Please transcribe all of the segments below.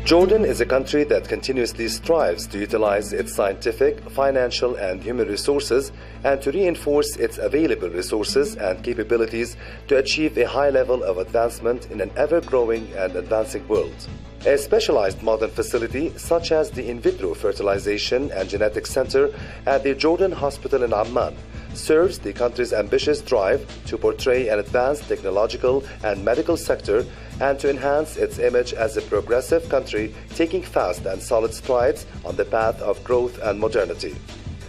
Jordan is a country that continuously strives to utilize its scientific, financial, and human resources and to reinforce its available resources and capabilities to achieve a high level of advancement in an ever-growing and advancing world. A specialized modern facility such as the In Vitro Fertilization and Genetics Center at the Jordan Hospital in Amman serves the country's ambitious drive to portray an advanced technological and medical sector and to enhance its image as a progressive country taking fast and solid strides on the path of growth and modernity.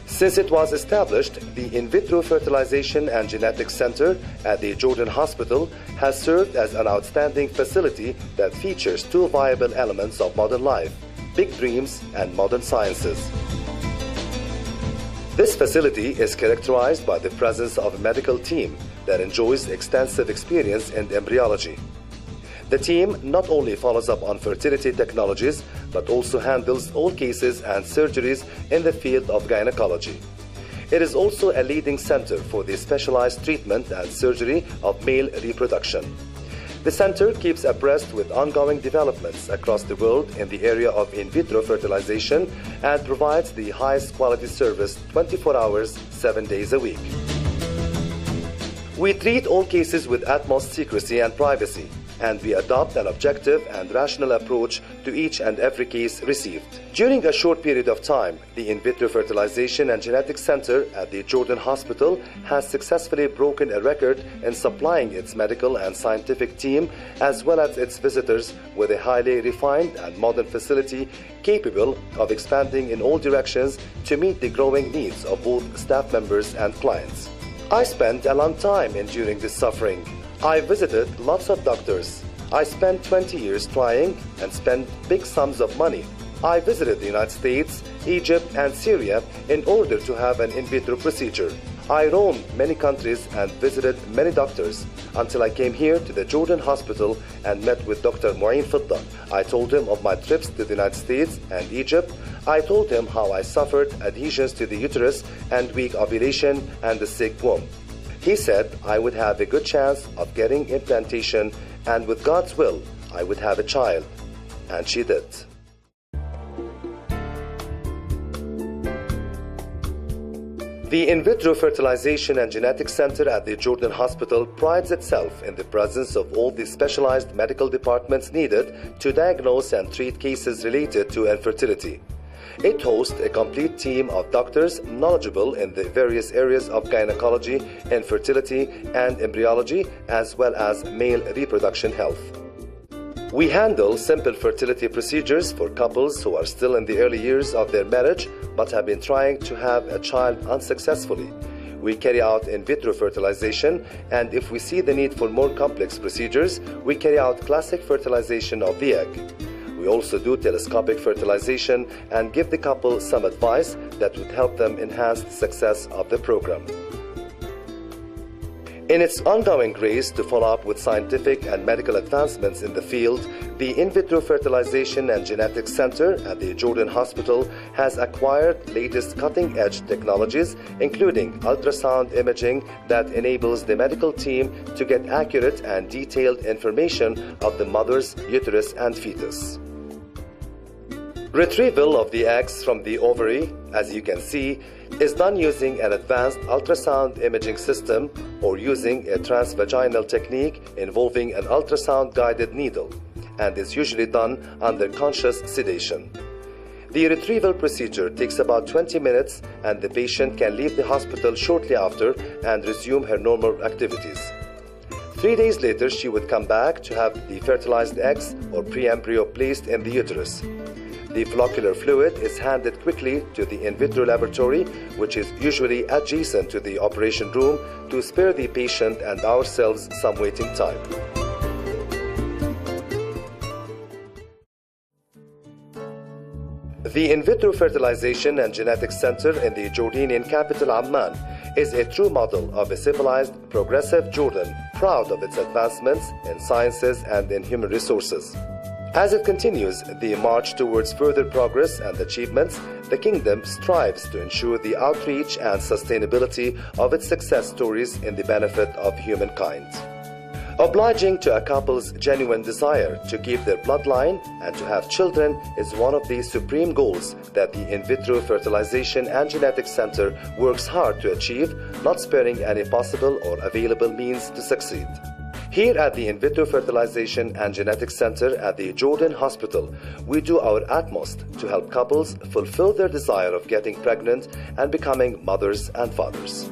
Since it was established, the In Vitro Fertilization and Genetics Center at the Jordan Hospital has served as an outstanding facility that features two viable elements of modern life: big dreams and modern sciences. This facility is characterized by the presence of a medical team that enjoys extensive experience in embryology. The team not only follows up on fertility technologies, but also handles all cases and surgeries in the field of gynecology. It is also a leading center for the specialized treatment and surgery of male reproduction. The center keeps abreast with ongoing developments across the world in the area of in vitro fertilization and provides the highest quality service 24 hours, 7 days a week. We treat all cases with utmost secrecy and privacy, and we adopt an objective and rational approach to each and every case received. During a short period of time, the In Vitro Fertilization and Genetics Center at the Jordan Hospital has successfully broken a record in supplying its medical and scientific team as well as its visitors with a highly refined and modern facility capable of expanding in all directions to meet the growing needs of both staff members and clients. I spent a long time enduring this suffering. I visited lots of doctors. I spent 20 years trying and spent big sums of money. I visited the United States, Egypt, and Syria in order to have an in vitro procedure. I roamed many countries and visited many doctors until I came here to the Jordan Hospital and met with Dr. Mu'in Fidda. I told him of my trips to the United States and Egypt. I told him how I suffered adhesions to the uterus and weak ovulation and the sick womb. He said I would have a good chance of getting implantation and with God's will, I would have a child. And she did. The In Vitro Fertilization and Genetics Center at the Jordan Hospital prides itself in the presence of all the specialized medical departments needed to diagnose and treat cases related to infertility. It hosts a complete team of doctors knowledgeable in the various areas of gynecology, infertility, and embryology, as well as male reproduction health. We handle simple fertility procedures for couples who are still in the early years of their marriage but have been trying to have a child unsuccessfully. We carry out in vitro fertilization, and if we see the need for more complex procedures, we carry out classic fertilization of the egg. We also do telescopic fertilization and give the couple some advice that would help them enhance the success of the program. In its ongoing race to follow up with scientific and medical advancements in the field, the In Vitro Fertilization and Genetics Center at the Jordan Hospital has acquired latest cutting-edge technologies, including ultrasound imaging that enables the medical team to get accurate and detailed information of the mother's uterus and fetus. Retrieval of the eggs from the ovary, as you can see, is done using an advanced ultrasound imaging system or using a transvaginal technique involving an ultrasound-guided needle, and is usually done under conscious sedation. The retrieval procedure takes about 20 minutes, and the patient can leave the hospital shortly after and resume her normal activities. 3 days later, she would come back to have the fertilized eggs or pre-embryo placed in the uterus. The follicular fluid is handed quickly to the in vitro laboratory, which is usually adjacent to the operation room, to spare the patient and ourselves some waiting time. The In Vitro Fertilization and Genetics Center in the Jordanian capital Amman is a true model of a civilized, progressive Jordan, proud of its advancements in sciences and in human resources. As it continues the march towards further progress and achievements, the kingdom strives to ensure the outreach and sustainability of its success stories in the benefit of humankind. Obliging to a couple's genuine desire to keep their bloodline and to have children is one of the supreme goals that the In Vitro Fertilization and Genetics Center works hard to achieve, not sparing any possible or available means to succeed. Here at the In Vitro Fertilization and Genetics Center at the Jordan Hospital, we do our utmost to help couples fulfill their desire of getting pregnant and becoming mothers and fathers.